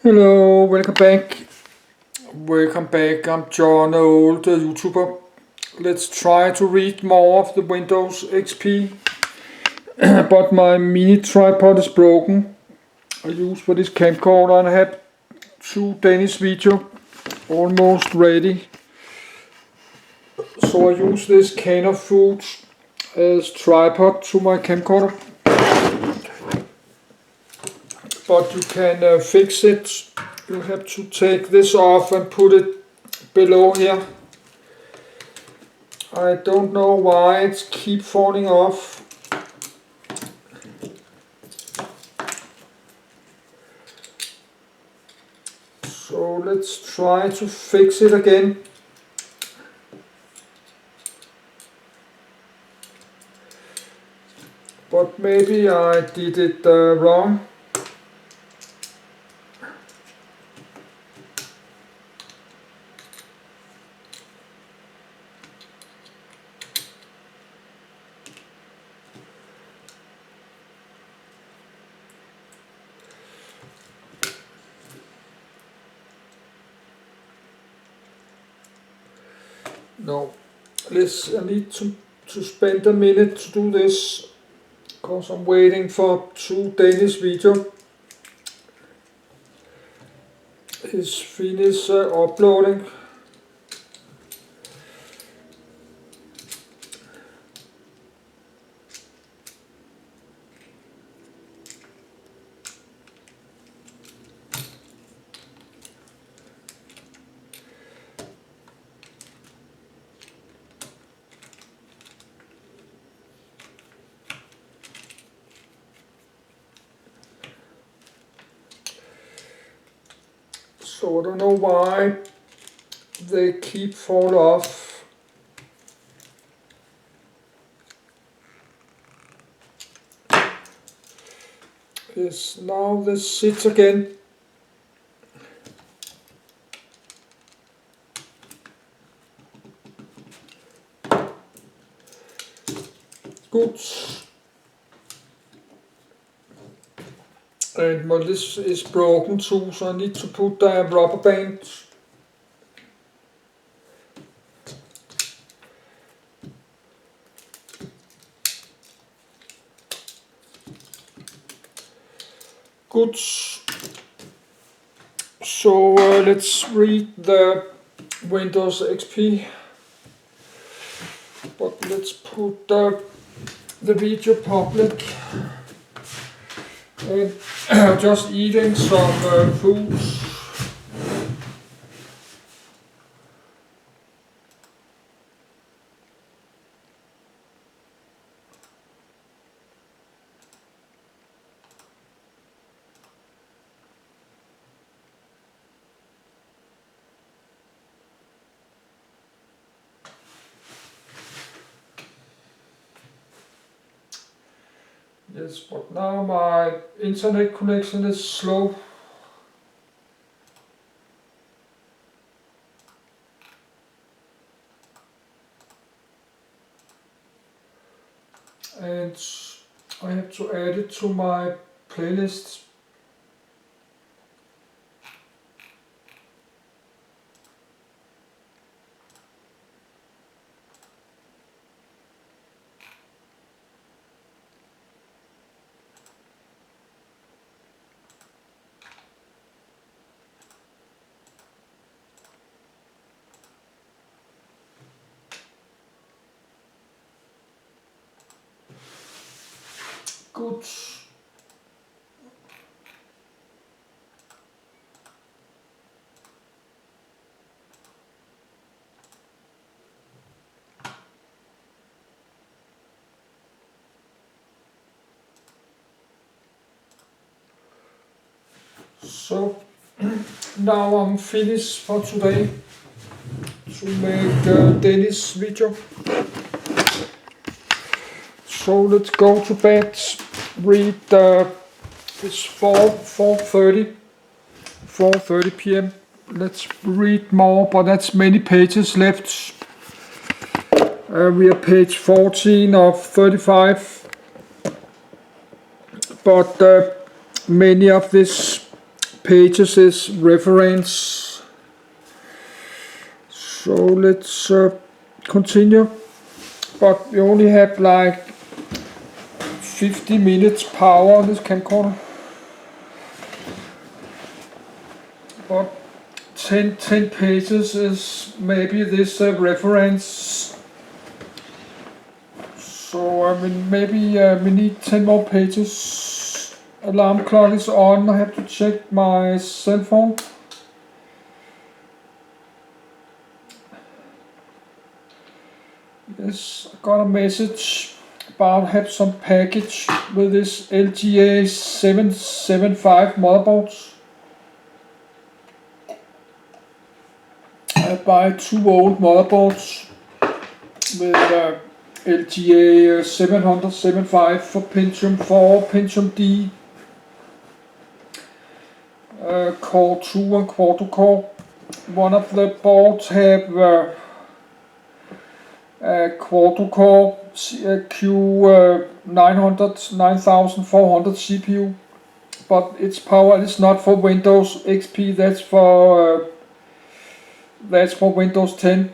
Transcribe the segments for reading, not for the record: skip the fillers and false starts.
Hello, welcome back. I'm John, an old YouTuber. Let's try to read more of the Windows XP. But my mini tripod is broken. I use for this camcorder and I have two Danish video almost ready. So I use this can of food as tripod to my camcorder. But you can fix it. You have to take this off and put it below here. I don't know why it keeps falling off. So let's try to fix it again. But maybe I did it wrong. No, I need to spend a minute to do this because I'm waiting for two Danish video. Is finished uploading. So I don't know why they keep fall off. Yes, now this sits again. Good. And this is broken too, so I need to put a rubber band. Good. So let's read the Windows XP. But let's put the video public. And just eating some food. Yes, but now my internet connection is slow. And I have to add it to my playlist. Good. So now I'm finished for today to make Danish video. So let's go to bed, read it's 4:30 p.m. Let's read more, but that's many pages left. We are page 14 of 35, but many of this pages is reference. So let's continue. But we only have like 50 minutes power on this camcorder. But 10 pages is maybe this reference. So I mean maybe we need 10 more pages. Alarm clock is on. I have to check my cell phone. Yes, I got a message about have some package with this LGA 775 motherboards. I buy 2 old motherboards with LGA 775 for Pentium 4, Pentium D, Core 2 and Quad-core. One of the boards have Quad-core Q900 9400 CPU, but its power is not for Windows XP. That's for Windows 10.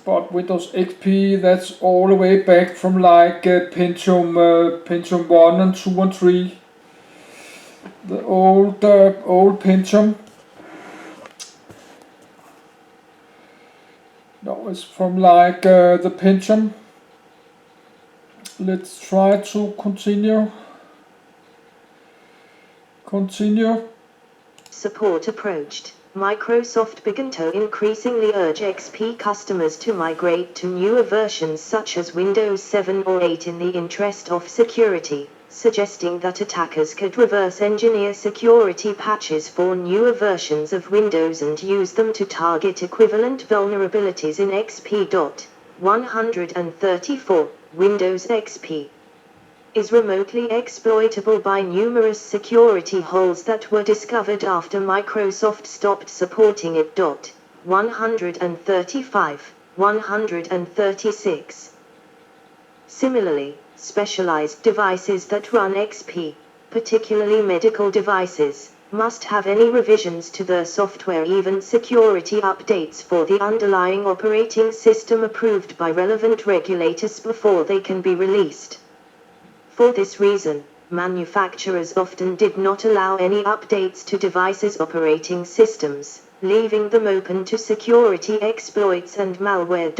But Windows XP, that's all the way back from like Pentium 1 and 2 and 3. The old Pentium. No, it's from like the Pentium. Let's try to continue. Support approached. Microsoft began to increasingly urge XP customers to migrate to newer versions such as Windows 7 or 8 in the interest of security, suggesting that attackers could reverse engineer security patches for newer versions of Windows and use them to target equivalent vulnerabilities in XP.134. Windows XP is remotely exploitable by numerous security holes that were discovered after Microsoft stopped supporting it. 135, 136. Similarly, specialized devices that run XP, particularly medical devices, must have any revisions to their software, even security updates for the underlying operating system approved by relevant regulators before they can be released. For this reason, manufacturers often did not allow any updates to devices' operating systems, leaving them open to security exploits and malware.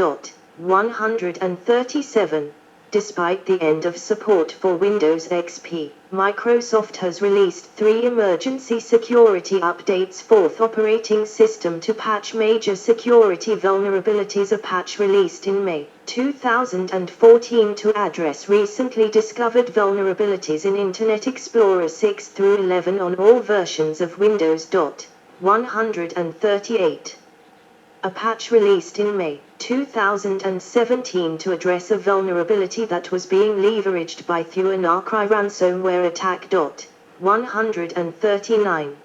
137. Despite the end of support for Windows XP, Microsoft has released 3 emergency security updates for the operating system to patch major security vulnerabilities. A patch released in May 2014 to address recently discovered vulnerabilities in Internet Explorer 6 through 11 on all versions of Windows. 138. A patch released in May 2017 to address a vulnerability that was being leveraged by through an WannaCry ransomware attack. 139.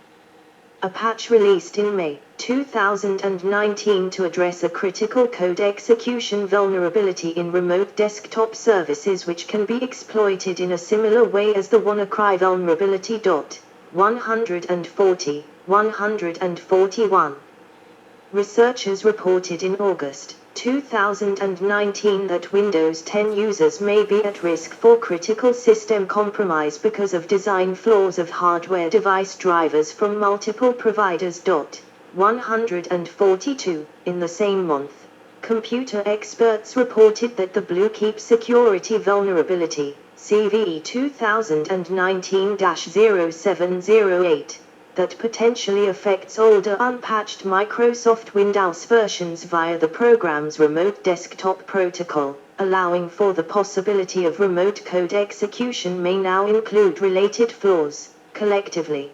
A patch released in May 2019 to address a critical code execution vulnerability in remote desktop services which can be exploited in a similar way as the WannaCry vulnerability. 140, 141. Researchers reported in August 2019 that Windows 10 users may be at risk for critical system compromise because of design flaws of hardware device drivers from multiple providers. 142. In the same month, computer experts reported that the Bluekeep security vulnerability, CVE 2019-0708, that potentially affects older unpatched Microsoft Windows versions via the program's remote desktop protocol, allowing for the possibility of remote code execution, may now include related flaws, collectively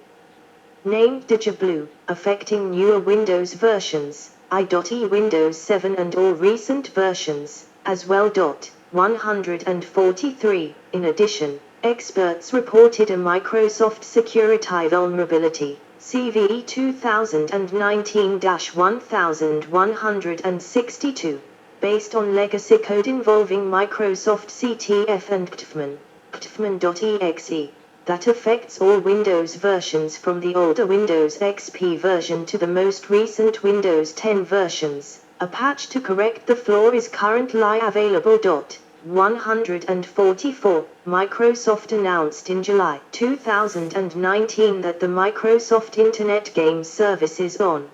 named DigiBlue, affecting newer Windows versions, IE Windows 7 and all recent versions, as well. 143. In addition, experts reported a Microsoft Security vulnerability, CVE 2019-1162, based on legacy code involving Microsoft CTF and CTFman.exe. that affects all Windows versions from the older Windows XP version to the most recent Windows 10 versions. A patch to correct the flaw is currently available. 144. Microsoft announced in July 2019 that the Microsoft Internet Game Services on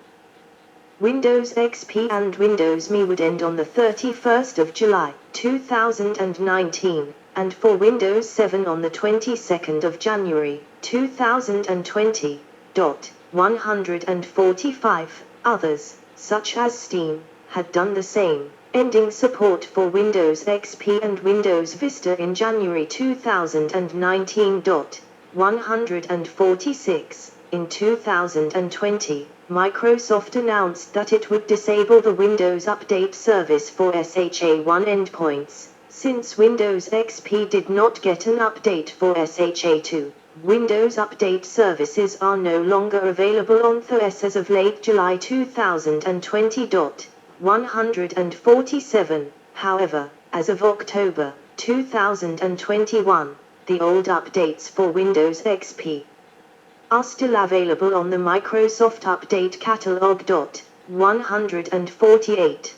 Windows XP and Windows ME would end on the 31st of July 2019, and for Windows 7 on the 22nd of January 2020. 145. Others, such as Steam, had done the same, ending support for Windows XP and Windows Vista in January 2019. 146. In 2020, Microsoft announced that it would disable the Windows Update service for SHA-1 endpoints. Since Windows XP did not get an update for SHA-2, Windows Update services are no longer available on THOS as of late July 2020. 147. However, as of October 2021, the old updates for Windows XP are still available on the Microsoft Update Catalog. 148.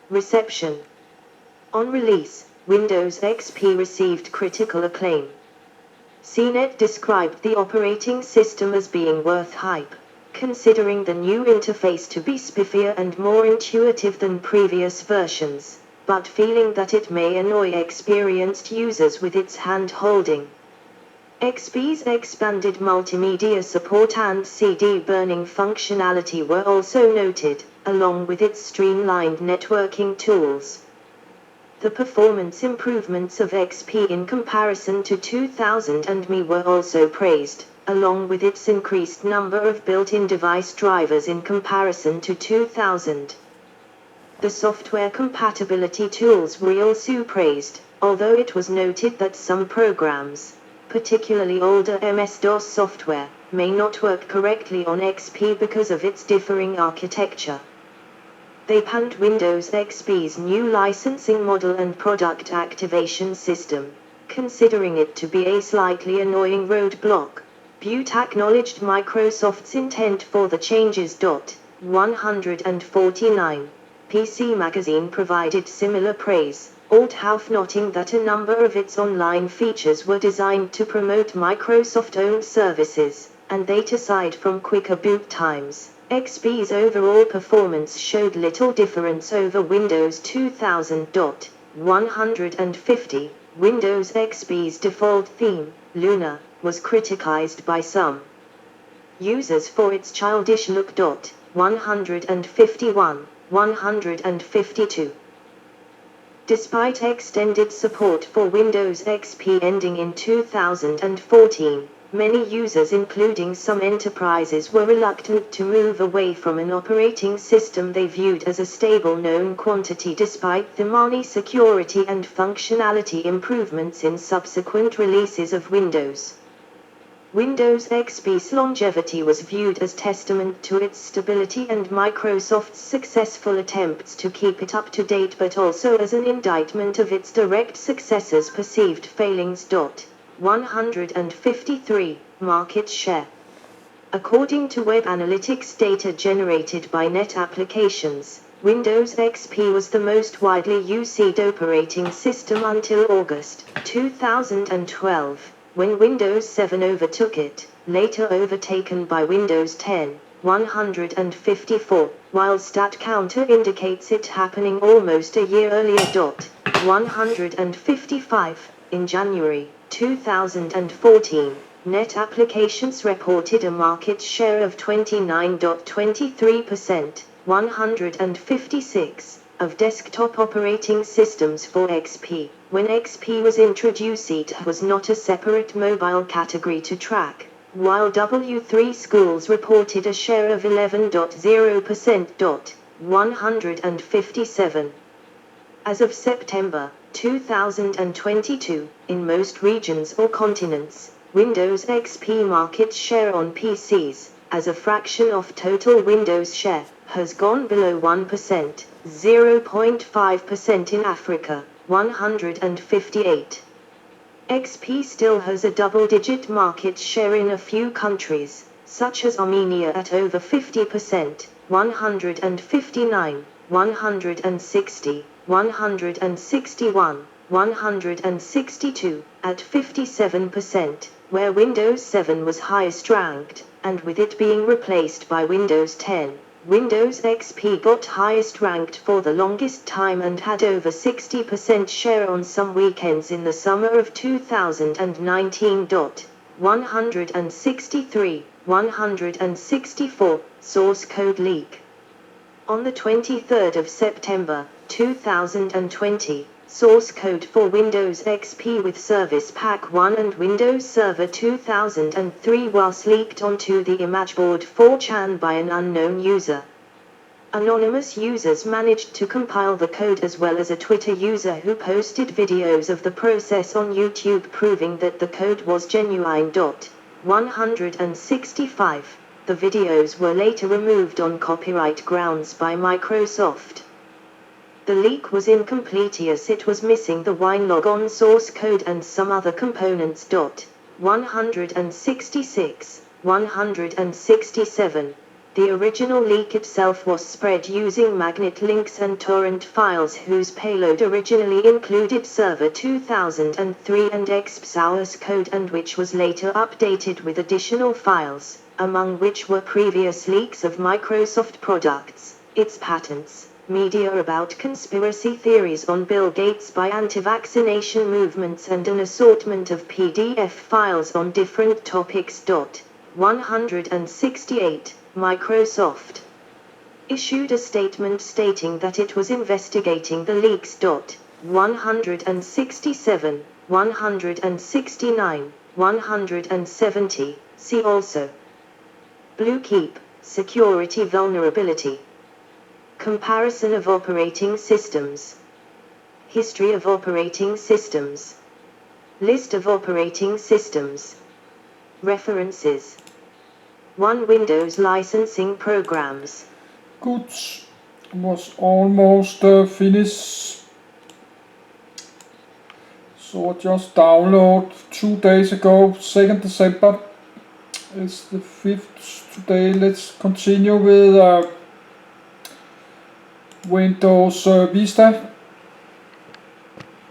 Reception. On release, Windows XP received critical acclaim. CNET described the operating system as being worth hype, considering the new interface to be spiffier and more intuitive than previous versions, but feeling that it may annoy experienced users with its hand-holding. XP's expanded multimedia support and CD burning functionality were also noted, along with its streamlined networking tools. The performance improvements of XP in comparison to 2000 and ME were also praised, along with its increased number of built-in device drivers in comparison to 2000. The software compatibility tools were also praised, although it was noted that some programs, particularly older MS-DOS software, may not work correctly on XP because of its differing architecture. They panned Windows XP's new licensing model and product activation system, considering it to be a slightly annoying roadblock. Butte acknowledged Microsoft's intent for the changes. 149. PC Magazine provided similar praise, although noting that a number of its online features were designed to promote Microsoft-owned services, and that aside from quicker boot times, XP's overall performance showed little difference over Windows 2000. 150. Windows XP's default theme, Luna, was criticized by some users for its childish look. 151. 152. Despite extended support for Windows XP ending in 2014, many users including some enterprises were reluctant to move away from an operating system they viewed as a stable known quantity despite the many security and functionality improvements in subsequent releases of Windows. Windows XP's longevity was viewed as testament to its stability and Microsoft's successful attempts to keep it up to date, but also as an indictment of its direct successors' perceived failings. 153. Market share. According to web analytics data generated by Net Applications, Windows XP was the most widely used operating system until August 2012, when Windows 7 overtook it, later overtaken by Windows 10, 154, while StatCounter indicates it happening almost a year earlier. 155. In January 2014, Net Applications reported a market share of 29.23%, 156, of desktop operating systems for XP. When XP was introduced, it was not a separate mobile category to track, while W3 Schools reported a share of 11.0%. 157. As of September 2022, in most regions or continents, Windows XP market share on PCs, as a fraction of total Windows share, has gone below 1%, 0.5% in Africa, 158. XP still has a double-digit market share in a few countries, such as Armenia at over 50%, 159, 160, 161, 162, at 57%, where Windows 7 was highest ranked, and with it being replaced by Windows 10, Windows XP got highest ranked for the longest time and had over 60% share on some weekends in the summer of 2019. 163, 164, source code leak. On the 23rd of September, 2020, source code for Windows XP with Service Pack 1 and Windows Server 2003 was leaked onto the Imageboard 4chan by an unknown user. Anonymous users managed to compile the code as well as a Twitter user who posted videos of the process on YouTube proving that the code was genuine. 165. The videos were later removed on copyright grounds by Microsoft. The leak was incomplete as it was missing the WinLogon source code and some other components. 166, 167. The original leak itself was spread using magnet links and torrent files whose payload originally included Server 2003 and XP source code and which was later updated with additional files, among which were previous leaks of Microsoft products, its patents, media about conspiracy theories on Bill Gates by anti-vaccination movements and an assortment of PDF files on different topics. 168. Microsoft issued a statement stating that it was investigating the leaks. 167, 169, 170, see also. Bluekeep, security vulnerability. Comparison of operating systems. History of operating systems. List of operating systems. References. 1 Windows licensing programs. Good. Was almost finished. So I just download 2 days ago, 2nd December. It's the 5th today. Let's continue with Windows Vista.